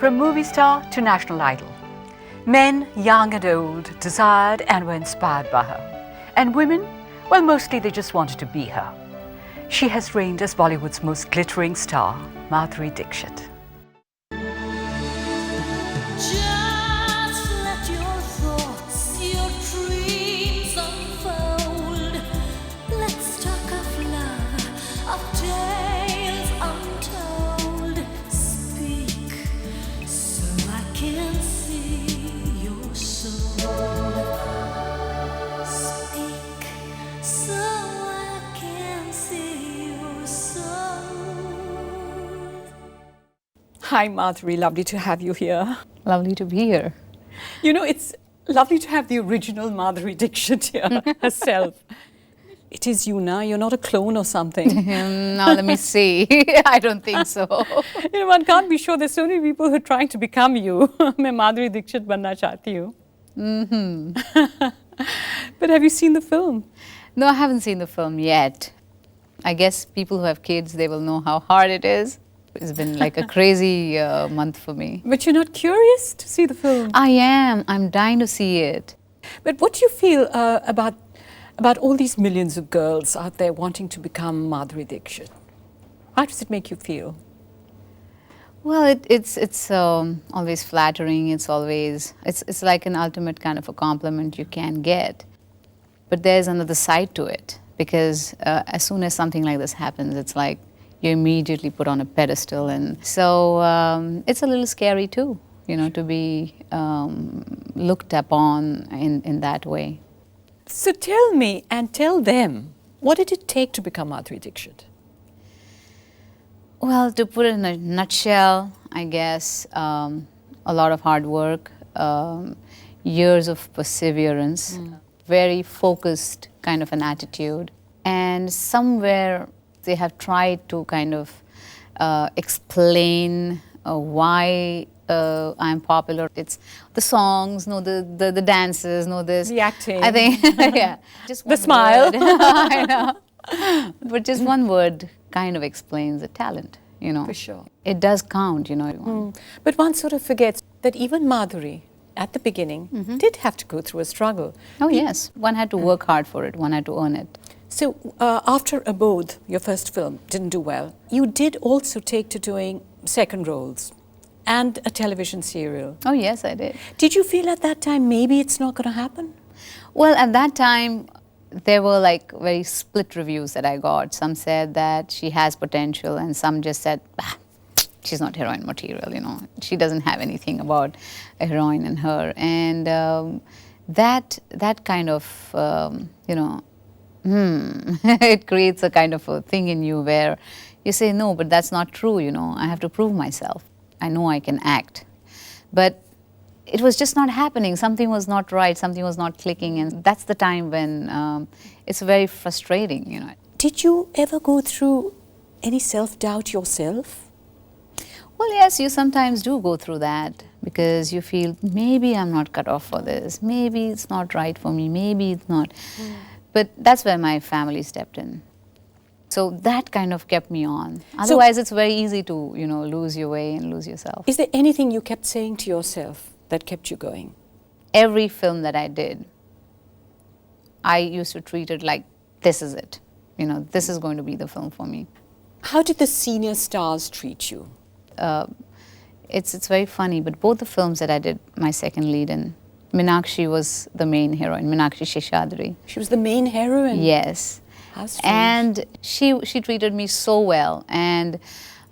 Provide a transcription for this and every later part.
From movie star to national idol, men, young and old, desired and were inspired by her. And women, well, mostly they just wanted to be her. She has reigned as Bollywood's most glittering star, Madhuri Dixit. Just let your thoughts, your dreams unfold. Let's talk of love, of tales untold. Speak so I can see your soul. Speak so I can see your soul. Hi Madhuri, lovely to have you here. Lovely to be here. You know, it's lovely to have the original Madhuri Dixit here herself. It is you now, you're not a clone or something. Now let me see. I don't think so. You know, one can't be sure. There's so many people who are trying to become you. मैं Madhuri Dixit बनना चाहती हूँ. But have you seen the film? No, I haven't seen the film yet. I guess people who have kids, they will know how hard it is. It's been like a crazy month for me. But you're not curious to see the film? I am. I'm dying to see it. But what do you feel about all these millions of girls out there wanting to become Madhuri Dixit? How does it make you feel? Well, it's always flattering. It's like an ultimate kind of a compliment you can get. But there's another side to it, because as soon as something like this happens, it's like you're immediately put on a pedestal, and so it's a little scary too, you know, to be looked upon in that way. So tell me and tell them, what did it take to become Madhuri Dixit? Well, to put it in a nutshell, I guess a lot of hard work, years of perseverance, very focused kind of an attitude, and somewhere they have tried to kind of explain why I'm popular. It's the songs, no, the dances, no, this. The acting. I think, yeah. Just The smile. I know. But just one word kind of explains the talent, you know. For sure. It does count, you know. But one sort of forgets that even Madhuri, at the beginning, did have to go through a struggle. Oh, yes. One had to work hard for it. One had to earn it. So after Abodh, your first film, didn't do well, you did also take to doing second roles and a television serial. Oh, yes, I did. Did you feel at that time maybe it's not going to happen? Well, at that time, there were like very split reviews that I got. Some said that she has potential, and some just said, she's not heroine material, you know. She doesn't have anything about a heroine in her. And that kind of, you know, it creates a kind of a thing in you where you say, no, but that's not true, you know. I have to prove myself. I know I can act. But it was just not happening. Something was not right. Something was not clicking. And that's the time when it's very frustrating, you know. Did you ever go through any self-doubt yourself? Well, yes, you sometimes do go through that, because you feel maybe I'm not cut off for this. Maybe it's not right for me. Maybe it's not. But that's where my family stepped in. So that kind of kept me on. Otherwise, it's very easy to, you know, lose your way and lose yourself. Is there anything you kept saying to yourself that kept you going? Every film that I did, I used to treat it like, this is it. You know, this is going to be the film for me. How did the senior stars treat you? It's very funny, but both the films that I did my second lead in, Meenakshi was the main heroine, Meenakshi Sheshadri. She was the main heroine? Yes. How strange. And she treated me so well. And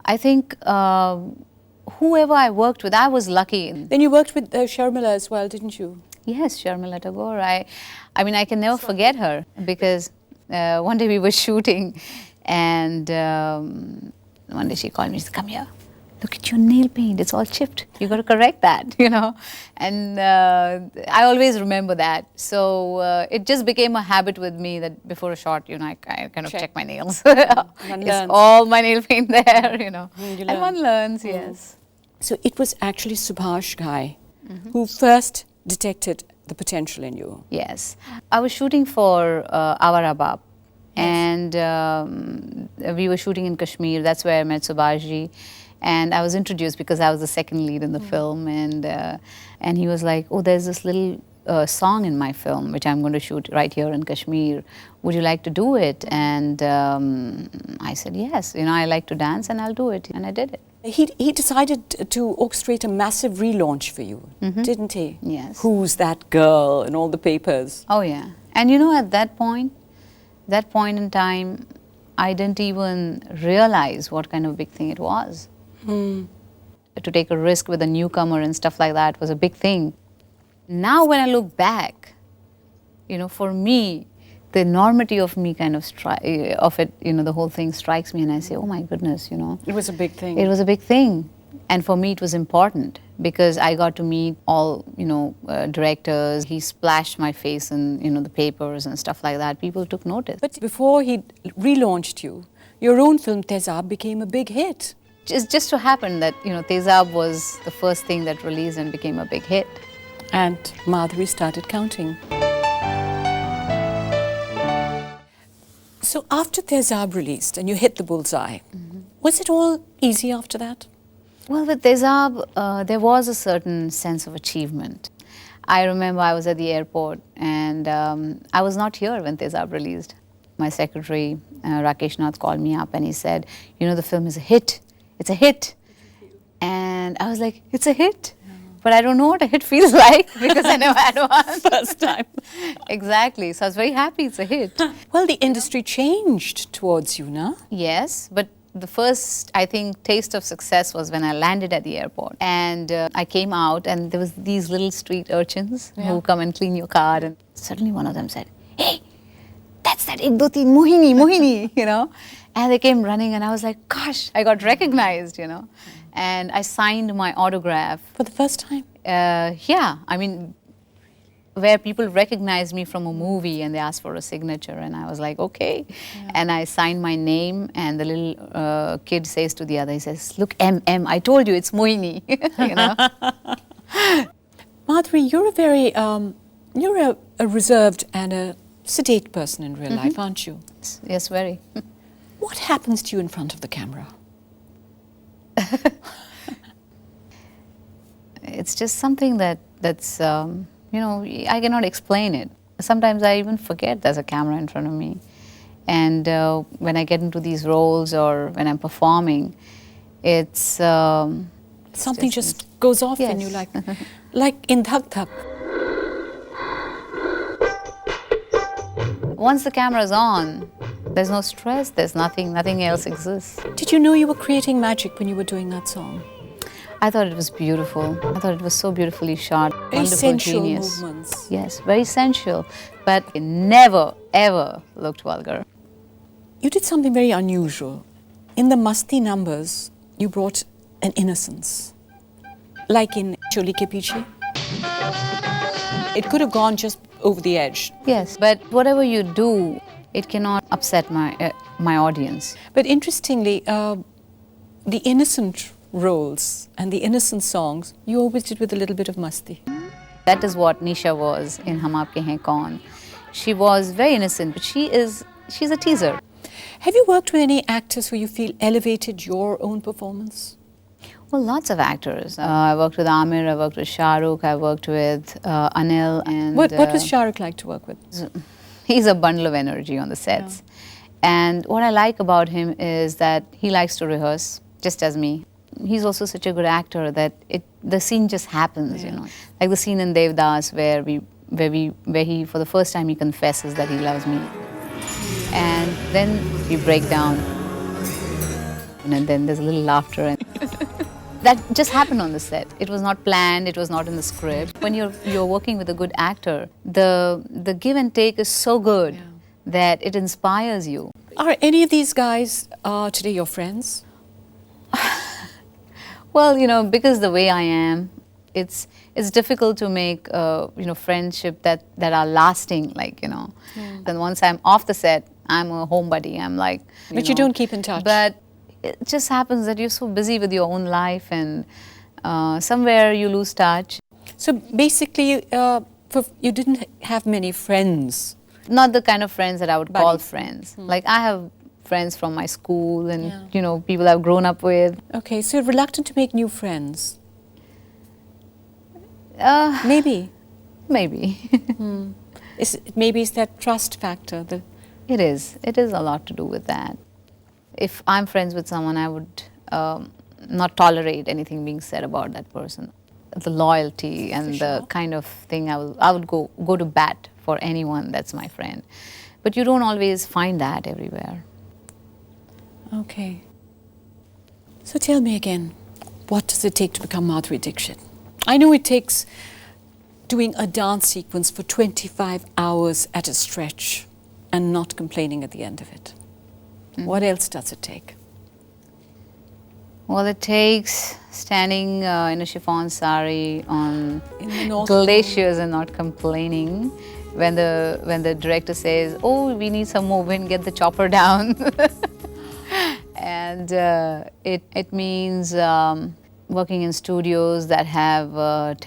I think whoever I worked with, I was lucky. Then you worked with Sharmila as well, didn't you? Yes, Sharmila Tagore. I mean, I can never forget her, because one day we were shooting, and one day she called me, she said, come here. Look at your nail paint, it's all chipped. You got to correct that, you know. And I always remember that. So it just became a habit with me that before a shot, you know, I kind of check my nails. Is all my nail paint there, you know. And one learns, yes. So it was actually Subhash Ghai who first detected the potential in you. Yes. I was shooting for Awara Baap. And we were shooting in Kashmir. That's where I met Subhash ji. And I was introduced because I was the second lead in the film, and he was like, "Oh, there's this little song in my film which I'm going to shoot right here in Kashmir. Would you like to do it?" And I said, "Yes. You know, I like to dance, and I'll do it." And I did it. He decided to orchestrate a massive relaunch for you, didn't he? Yes. Who's that girl and all the papers. Oh yeah. And you know, at that point in time, I didn't even realize what kind of big thing it was. To take a risk with a newcomer and stuff like that was a big thing. Now when I look back, you know, for me, the enormity of me kind of the whole thing strikes me, and I say, oh my goodness, you know. It was a big thing. It was a big thing. And for me, it was important because I got to meet all, you know, directors. He splashed my face in, you know, the papers and stuff like that. People took notice. But before he relaunched you, your own film Tezab became a big hit. It just so happened that, you know, Tezab was the first thing that released and became a big hit. And Madhuri started counting. So after Tezab released and you hit the bullseye, was it all easy after that? Well, with Tezab, there was a certain sense of achievement. I remember I was at the airport and I was not here when Tezab released. My secretary, Rakesh Nath, called me up and he said, you know, the film is a hit. It's a hit. And I was like, it's a hit? But I don't know what a hit feels like because I never had one. First time. Exactly. So I was very happy it's a hit. Well, the industry changed towards you, no? Yes, but the first, I think, taste of success was when I landed at the airport. And I came out and there was these little street urchins who come and clean your car. And suddenly one of them said, hey, that's that Ek Do Teen Mohini, you know. And they came running and I was like, gosh, I got recognized, you know. And I signed my autograph. For the first time? Yeah, I mean, where people recognized me from a movie and they asked for a signature and I was like, okay. Yeah. And I signed my name and the little kid says to the other, he says, look, M, I told you, it's Mohini, you know. Madhuri, you're a very, you're a reserved and a sedate person in real life, aren't you? Yes, very. What happens to you in front of the camera? It's just something that's, you know, I cannot explain it. Sometimes I even forget there's a camera in front of me. And when I get into these roles or when I'm performing, it's... something just goes off in you like in Dhak Dhak. Once the camera's on, there's no stress, there's nothing else exists. Did you know you were creating magic when you were doing that song? I thought it was beautiful. I thought it was so beautifully shot. Very wonderful sensual genius. movements. Yes, very sensual, but it never, ever looked vulgar. You did something very unusual. In the Masti numbers, you brought an innocence. Like in Choli Ke Piche. It could have gone just over the edge. Yes, but whatever you do, it cannot upset my audience. But interestingly, the innocent roles and the innocent songs, you always did with a little bit of masti. That is what Nisha was in Hum Aapke Hain Kaun. She was very innocent, but she's a teaser. Have you worked with any actors who you feel elevated your own performance? Well, lots of actors. I worked with Amir, I worked with Shah Rukh, I worked with Anil. And what was Shah Rukh like to work with? He's a bundle of energy on the sets. Yeah. And what I like about him is that he likes to rehearse, just as me. He's also such a good actor that the scene just happens, you know. Like the scene in Devdas where he, for the first time, he confesses that he loves me. And then we break down. And then there's a little laughter. And that just happened on the set. It was not planned, it was not in the script. When you're working with a good actor, the give and take is so good that it inspires you. Are any of these guys today your friends? Well, you know, because the way I am, it's difficult to make you know, friendship that are lasting, like, you know. Then once I'm off the set, I'm a homebody. I'm like, but you don't keep in touch. But it just happens that you're so busy with your own life and somewhere you lose touch. So basically, you didn't have many friends. Not the kind of friends that I would call friends. Like I have friends from my school and, Yeah. you know, people I've grown up with. Okay, so you're reluctant to make new friends. Uh, Maybe. maybe. Maybe it's that trust factor. It is. It is a lot to do with that. If I'm friends with someone, I would not tolerate anything being said about that person. The loyalty and the kind of thing I would go to bat for anyone that's my friend. But you don't always find that everywhere. Okay. So tell me again, what does it take to become Madhuri Dixit? I know it takes doing a dance sequence for 25 hours at a stretch and not complaining at the end of it. What else does it take? Well, it takes standing in a chiffon sari on In the North glaciers and not complaining. When the director says, "Oh, we need some more wind, get the chopper down," and it means working in studios that have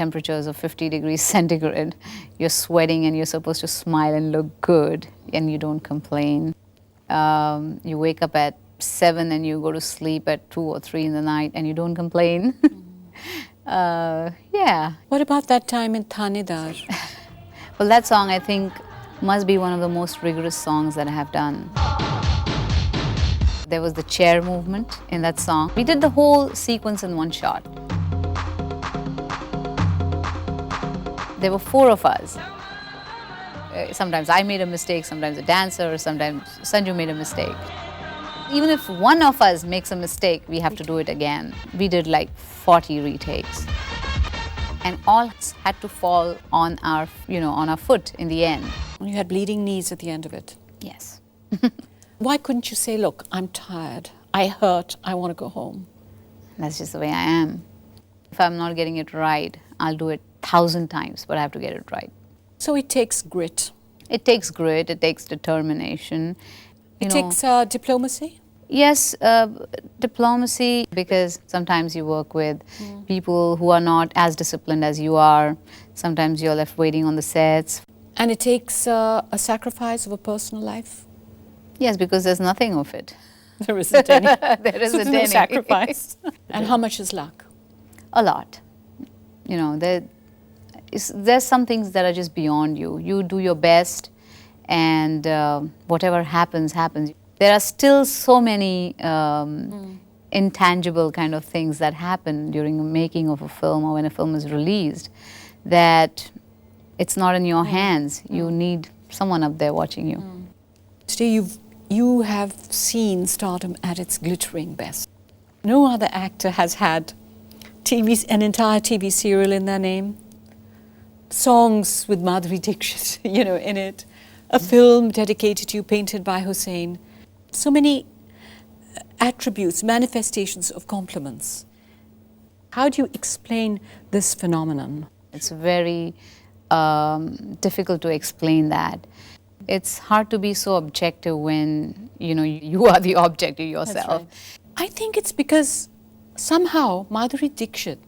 temperatures of 50 degrees centigrade. You're sweating and you're supposed to smile and look good, and you don't complain. You wake up at 7 and you go to sleep at 2 or 3 in the night and you don't complain. Yeah. What about that time in Thanedar? Well, that song I think must be one of the most rigorous songs that I have done. There was the chair movement in that song. We did the whole sequence in one shot. There were 4 of us. Sometimes I made a mistake, sometimes a dancer, sometimes Sanju made a mistake. Even if one of us makes a mistake, we have to do it again. We did like 40 retakes. And all had to fall on our, on our foot in the end. You had bleeding knees at the end of it. Yes. Why couldn't you say, look, I'm tired, I hurt, I want to go home? That's just the way I am. If I'm not getting it right, I'll do it 1,000 times, but I have to get it right. So it takes grit. It takes grit, it takes determination. It takes diplomacy? Yes, diplomacy, because sometimes you work with people who are not as disciplined as you are. Sometimes you're left waiting on the sets. And it takes a sacrifice of a personal life? Yes, because there's nothing of it. There isn't any. There isn't no any. sacrifice. And how much is luck? A lot. There's some things that are just beyond you. You do your best and whatever happens, happens. There are still so many intangible kind of things that happen during the making of a film or when a film is released that it's not in your hands. You need someone up there watching you. Today you have seen stardom at its glittering best. No other actor has had an entire TV serial in their name, songs with Madhuri Dixit, in it, a film dedicated to you, painted by Hussein. So many attributes, manifestations of compliments. How do you explain this phenomenon? It's very difficult to explain that. It's hard to be so objective when, you are the object yourself. That's right. I think it's because somehow Madhuri Dixit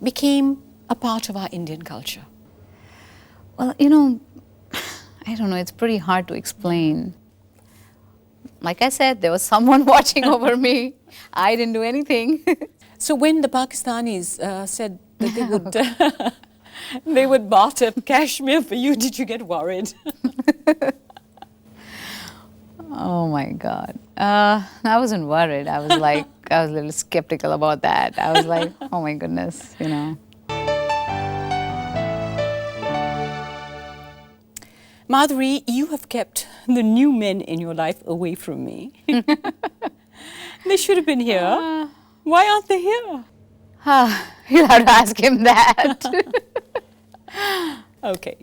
became a part of our Indian culture. Well, I don't know, it's pretty hard to explain. Like I said, there was someone watching over me. I didn't do anything. So when the Pakistanis said that they would barter Kashmir for you, did you get worried? Oh my God. I wasn't worried. I was a little skeptical about that. I was like, oh my goodness, Madhuri, you have kept the new men in your life away from me. They should have been here. Why aren't they here? You'll have to ask him that. Okay.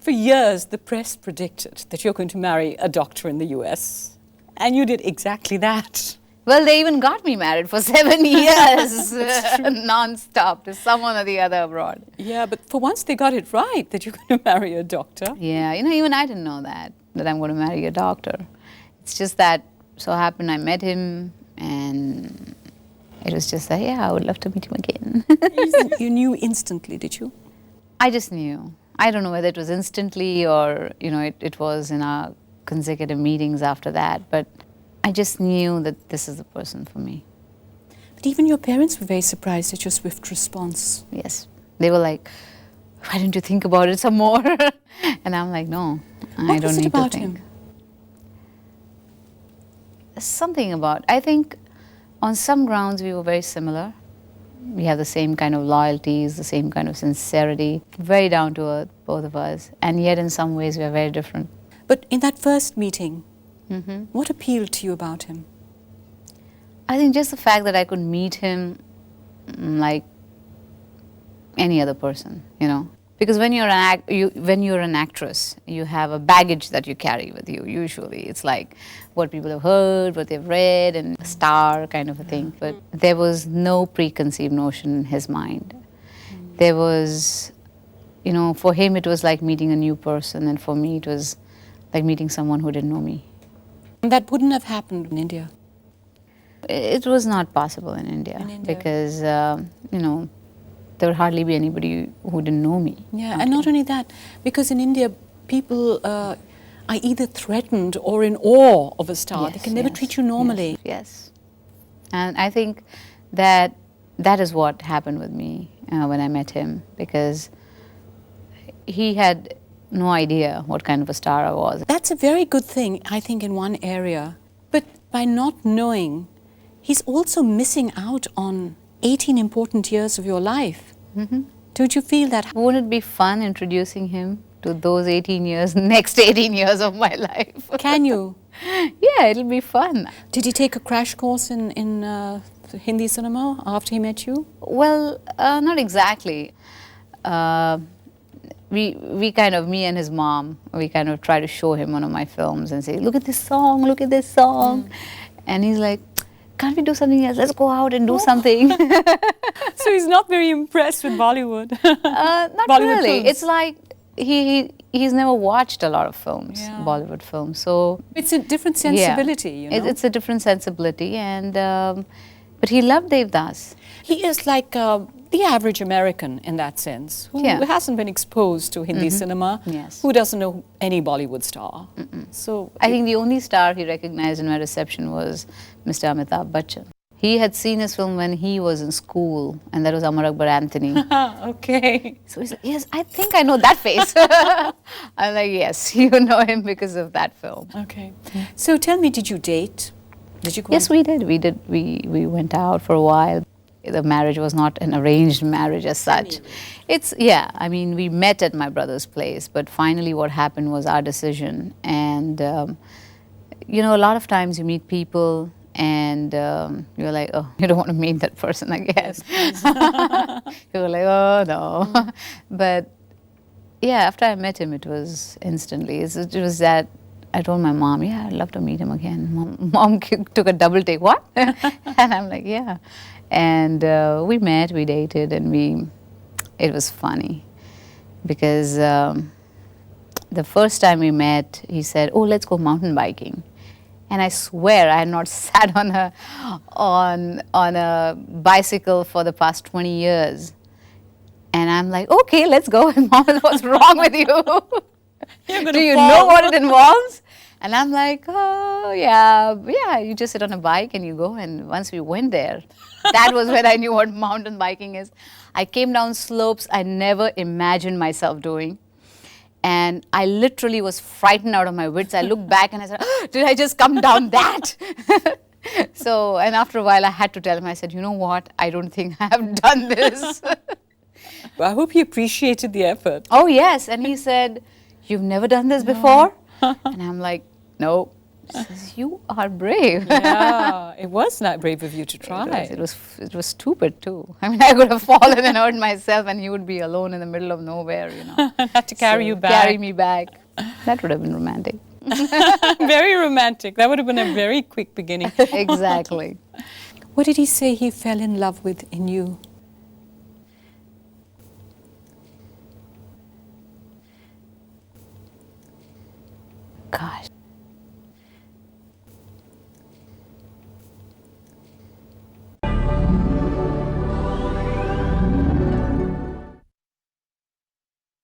For years, the press predicted that you're going to marry a doctor in the US. And you did exactly that. Well, they even got me married for 7 years, non-stop, to someone or the other abroad. Yeah, but for once they got it right, that you're going to marry a doctor. Yeah, even I didn't know that I'm going to marry a doctor. It's just that so happened I met him and it was just that, yeah, I would love to meet him again. You knew instantly, did you? I just knew. I don't know whether it was instantly or, it was in our consecutive meetings after that, but I just knew that this is the person for me. But even your parents were very surprised at your swift response. Yes. They were like, why didn't you think about it some more? And I'm like, no, I What don't was it need about to think. him? Something about, I think on some grounds we were very similar. We have the same kind of loyalties, the same kind of sincerity, very down to earth, both of us. And yet in some ways we are very different. But in that first meeting, what appealed to you about him? I think just the fact that I could meet him like any other person, you know. Because when you're an actress, you have a baggage that you carry with you. Usually, it's like what people have heard, what they've read, and a star kind of a thing. But there was no preconceived notion in his mind. There was, you know, for him it was like meeting a new person, and for me it was like meeting someone who didn't know me. And that wouldn't have happened in India. It was not possible in India, because you know, there would hardly be anybody who didn't know me. Yeah, and not only that, because in India, people are either threatened or in awe of a star. Yes, They can never yes, treat you normally. Yes. And I think that is what happened with me when I met him, because he had no idea what kind of a star I was. That's a very good thing, I think, in one area. But by not knowing, he's also missing out on 18 important years of your life. Don't you feel that? Wouldn't it be fun introducing him to those 18 years, next 18 years of my life? Can you? Yeah, it'll be fun. Did he take a crash course in Hindi cinema after he met you? Well, not exactly. We kind of, me and his mom, we kind of try to show him one of my films and say, look at this song, look at this song. And he's like, can't we do something else? Let's go out and do something. So he's not very impressed with Bollywood. Not Bollywood really. films. It's like he's never watched a lot of films, Bollywood films. So It's a different sensibility, you know. It's a different sensibility, and but he loved Devdas. He is like the average American in that sense, who hasn't been exposed to Hindi cinema, Yes. who doesn't know any Bollywood star. So I think the only star he recognized in my reception was Mr. Amitabh Bachchan. He had seen his film when he was in school, and that was Amar Akbar Anthony. okay. So he's like, yes, I think I know that face. I'm like, yes, you know him because of that film. Okay. So tell me, did you date? Did you go? Yes, we did. We went out for a while. The marriage was not an arranged marriage as such. It's, I mean, we met at my brother's place, but finally what happened was our decision. And, you know, a lot of times you meet people and you're like, oh, you don't want to meet that person, I guess. You're like, oh, no. But, yeah, after I met him, it was instantly. It was that I told my mom, yeah, I'd love to meet him again. Mom took a double take, what? And I'm like, yeah. And we met, we dated, and it was funny. Because the first time we met, he said, oh, let's go mountain biking. And I swear I had not sat on a bicycle for the past 20 years. And I'm like, okay, let's go. And Mom, what's wrong with you? Do you know what it involves? And I'm like, oh, yeah, you just sit on a bike and you go. And once we went there, that was when I knew what mountain biking is. I came down slopes I never imagined myself doing. And I literally was frightened out of my wits. I looked back and I said, oh, did I just come down that? So, and after a while I had to tell him, I said, you know what, I don't think I have done this. I hope he appreciated the effort. Oh, yes. And he said, you've never done this before? And I'm like, no. He says, you are brave. Yeah, it was not brave of you to try. It was stupid too. I mean, I could have fallen and hurt myself and he would be alone in the middle of nowhere, you know. Had to carry you back. Carry me back. That would have been romantic. Very romantic. That would have been a very quick beginning. Exactly. What did he say he fell in love with in you? Gosh.